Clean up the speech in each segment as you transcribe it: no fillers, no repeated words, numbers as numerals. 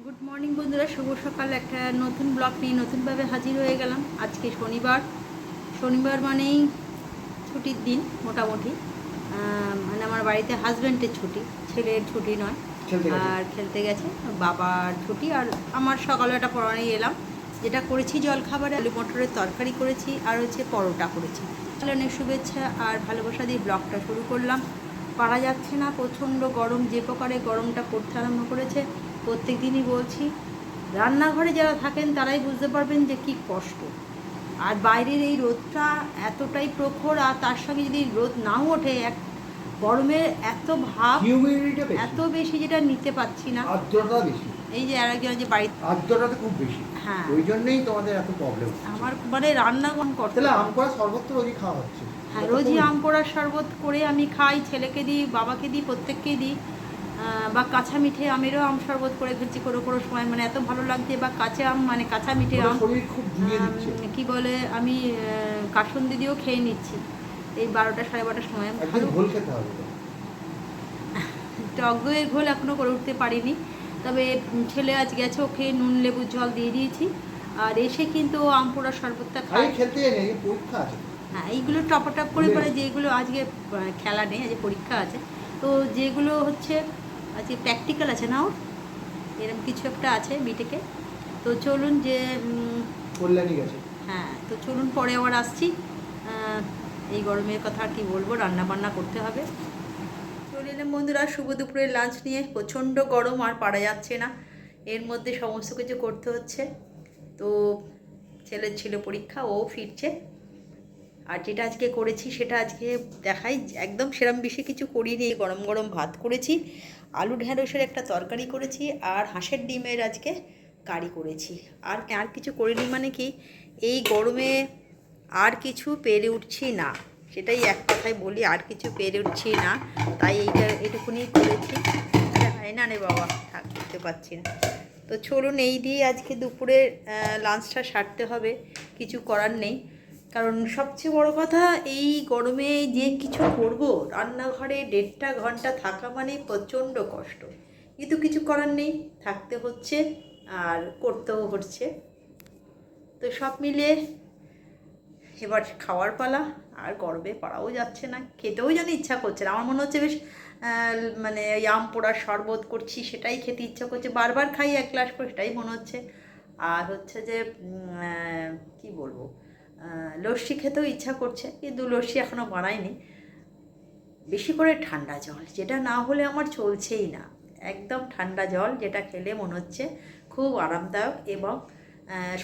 Good morning বন্ধুরা, শুভ সকাল। একটা নতুন ব্লগ নিয়ে নতুনভাবে হাজির হয়ে গেলাম। আজকে শনিবার মানেই ছুটির দিন মোটামুটি। মানে আমার বাড়িতে হাজব্যান্ডের ছুটি, ছেলের ছুটি নয়। আর খেলতে গেছে, বাবার ছুটি। আর আমার সকালে একটা পড়ানোই এলাম, যেটা করেছি জলখাবারে আলু মটরের তরকারি করেছি, আর হচ্ছে পরোটা করেছি। অনেক শুভেচ্ছা আর ভালোবাসা দিয়ে ব্লগটা শুরু করলাম। পারা যাচ্ছে না, প্রচণ্ড গরম। যে প্রকারে গরমটা পড়তে আরম্ভ করেছে, প্রত্যেক দিনই বলছি, রান্নাঘরে যারা থাকেন তারাই বুঝতে পারবেন যে কি কষ্ট। আর বাইরের এই রোদটা এতটাই প্রখর, আর তার সঙ্গে যদি রোদ নাও ওঠে, এক গরমের এত ভাব, এত বেশি, যেটা নিতে পারছি না। আর্দ্রতা বেশি, এই যে আরেকজন যে বাড়িতে আর্দ্রতা খুব বেশি, হ্যাঁ, ওই জন্যই তোমাদের এত প্রবলেম। আমার মানে রান্না করতে তাহলে আম করা শরবত তো রোজই খাওয়া হচ্ছে। হ্যাঁ, রোজই আম পোড়ার শরবত করে আমি খাই, ছেলেকে দিই, বাবাকে দিই, প্রত্যেককেই দিই। বা কাঁচা মিঠে আমেরও আম শরবত করে ফেলছি কোনো কোনো সময়, মানে এত ভালো লাগছে। বা কাঁচা আম, মানে কাঁচা মিঠে আম কি বলে, আমি কাসুন্দি দিয়েও খেয়ে নিচ্ছি এই 12টা সাড়ে 12টার সময়। ঘোল খেতে হবে। টক দইয়ের ঘোল এখনও করে উঠতে পারিনি, তবে ছেলে আজ গেছে, ওকে নুন লেবুর জল দিয়ে দিয়েছি। আর এসে কিন্তু আম পোড়ার শরবতটা খাই। খেলতে নেই, পরীক্ষা আছে। হ্যাঁ, এইগুলো টপ করে করে, যেগুলো আজকে খেলা নেই, আজকে পরীক্ষা আছে, তো যেগুলো হচ্ছে আজকে প্র্যাকটিক্যাল আছে না, ওর এরকম কিছু একটা আছে বিটেকে। তো চলুন, যে কল্যাণী গেছে। হ্যাঁ, তো চলুন, পরে আবার আসছি। এই গরমের কথা আর কি বলবো, রান্না বান্না করতে হবে। চলে এলাম বন্ধুরা শুভ দুপুরের লাঞ্চ নিয়ে। প্রচণ্ড গরম, আর পারা যাচ্ছে না, এর মধ্যে সমস্ত কিছু করতে হচ্ছে। তো ছেলের ছিল পরীক্ষা, ও ফিরছে। আর যেটা আজকে করেছি সেটা আজকে দেখাই, একদম সেরম বেশি কিছু করিনি। গরম গরম ভাত করেছি, আলু ঢ্যাঁড়সের একটা তরকারি করেছি, আর হাঁসের ডিমের আজকে কারি করেছি। আর আর কিছু করিনি, মানে কি, এই গরমে আর কিছু পেরে উঠছি না, সেটাই এক কথায় বলি, আর কিছু পেরে উঠছি না। তাই এটুকুনি করেছি। হয় না রে বাবা, থাকতে পারছি না। তো চলুন, এই দিয়ে আজকে দুপুরের লাঞ্চটা সারতে হবে, কিছু করার নেই। কারণ সবচেয়ে বড় কথা, এই গরমে যে কিছু করব, রান্নাঘরে 1.5 ঘন্টা থাকা মানে প্রচণ্ড কষ্ট, কিন্তু কিছু করার নেই, থাকতে হচ্ছে আর করতেও হচ্ছে। তো সব মিলিয়ে এবার খাওয়ার পালা। আর গরমে পারাও যাচ্ছে না, খেতেও যেন ইচ্ছা করছে না। আমার মনে হচ্ছে বেশ মানে ওই আম পোড়ার শরবত করছি, সেটাই খেতে ইচ্ছা করছে, বারবার খাই 1 গ্লাস করে, সেটাই মনে হচ্ছে। আর হচ্ছে যে কি বলবো, লস্যি খেতেও ইচ্ছা করছে, কিন্তু লস্যি এখনও বানাইনি। বেশি করে ঠান্ডা জল, যেটা না হলে আমার চলছেই না, একদম ঠান্ডা জল, যেটা খেলে মনে হচ্ছে খুব আরামদায়ক, এবং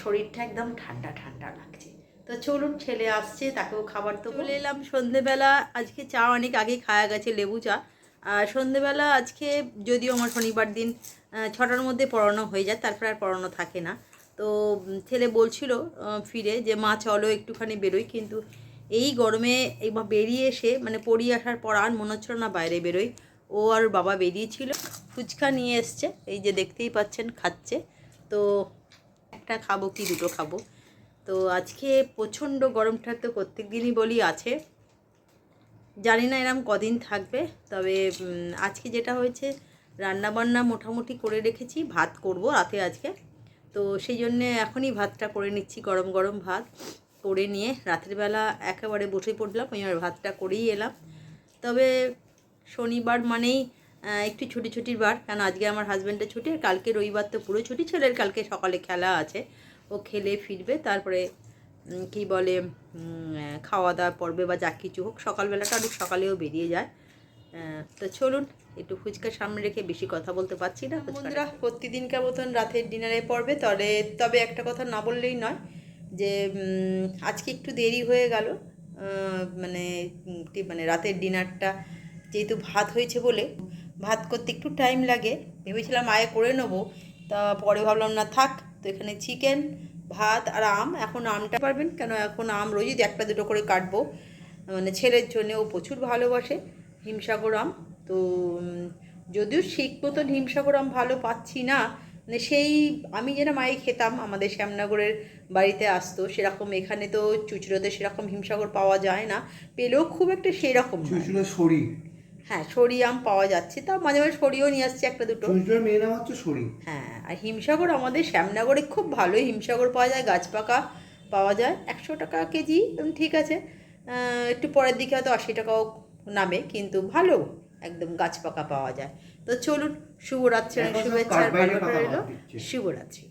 শরীরটা একদম ঠান্ডা ঠান্ডা লাগছে। তো চলুন, ছেলে আসছে, তাকেও খাবার তো বলে এলাম। সন্ধেবেলা আজকে চা অনেক আগেই খাওয়া গেছে, লেবু চা। আর সন্ধেবেলা আজকে, যদিও আমার শনিবার দিন 6টার মধ্যে পড়ানো হয়ে যায়, তারপরে আর পড়ানো থাকে না। তো ছেলে বলছিল ফিরে যে মা চলো একটুখানি বেরোই, কিন্তু এই গরমে এইবার বেরিয়ে এসে, মানে পড়িয়ে আসার পর আর মনে হচ্ছিল না বাইরে বেরোই। ও আর বাবা বেরিয়েছিল, ফুচকা নিয়ে এসছে, এই যে দেখতেই পাচ্ছেন খাচ্ছে। তো একটা খাবো কি দুটো খাবো। তো আজকে প্রচণ্ড গরমটা তো প্রত্যেক দিনই বলি আছে, জানি না এরম কদিন থাকবে। তবে আজকে যেটা হয়েছে, রান্নাবান্না মোটামুটি করে রেখেছি, ভাত করব রাতে আজকে। তো সেই জন্যে এখনই ভাতটা করে নিচ্ছি, গরম গরম ভাত করে নিয়ে রাতের বেলা একেবারে বসে পড়লাম, ওই ভাতটা করেই এলাম। তবে শনিবার মানেই একটু ছুটির বার, কারণ আজকে আমার হাজব্যান্ডের ছুটি, আর কালকে রবিবার তো পুরো ছুটি। ছেলের কালকে সকালে খেলা আছে, ও খেলে ফিরবে, তারপরে কি বলে খাওয়া দাওয়া পড়বে, বা যা কিছু হোক, সকালবেলাটা অনেক সকালেও বেরিয়ে যায়। তো চলুন, একটু ফুচকার সামনে রেখে বেশি কথা বলতে পারছি না। বন্ধুরা, প্রতিদিনকার মতন রাতের ডিনারে পড়বে, তবে একটা কথা না বললেই নয়, যে আজকে একটু দেরি হয়ে গেল। মানে মানে রাতের ডিনারটা যেহেতু ভাত হয়েছে বলে, ভাত করতে একটু টাইম লাগে, ভেবেছিলাম আগে করে নেবো, তা পরে ভাবলাম না থাক। তো এখানে চিকেন, ভাত আর আম। এখন আমটা পারবেন কেন, এখন আম রোজই একটা দুটো করে কাটবো, মানে ছেলের জন্য, ও প্রচুর ভালোবাসে হিমসাগর আম। তো যদিও ঠিক মতন হিমসাগর আম ভালো পাচ্ছি না, মানে সেই আমি যেটা মায়ে খেতাম, আমাদের শ্যামনগরের বাড়িতে আসতো সেরকম, এখানে তো চুচড়োতে সেরকম হিমসাগর পাওয়া যায় না, পেলেও খুব একটা সেরকম শরীর হ্যাঁ সরি আম পাওয়া যাচ্ছে, তাও মাঝে মাঝে সরিও নিয়ে আসছে একটা দুটো। চরিত্রের মেয়ে নাম হচ্ছে সরি। হ্যাঁ আর হিমসাগর আমাদের শ্যামনগরে খুব ভালোই হিমসাগর পাওয়া যায়, গাছ পাকা পাওয়া যায় 100 টাকা কেজি, ঠিক আছে। একটু পরের দিকে হয়তো 80 টাকাও নামে, কিন্তু ভালো একদম গাছ পাকা পাওয়া যায়। তো চলুন, শুভরাত্রি, এখন সব শুভেচ্ছা আর কাঠ বাইরে ভালোবাসা পাকা রইল। ভাব দিচ্ছে। শুভরাত্রি।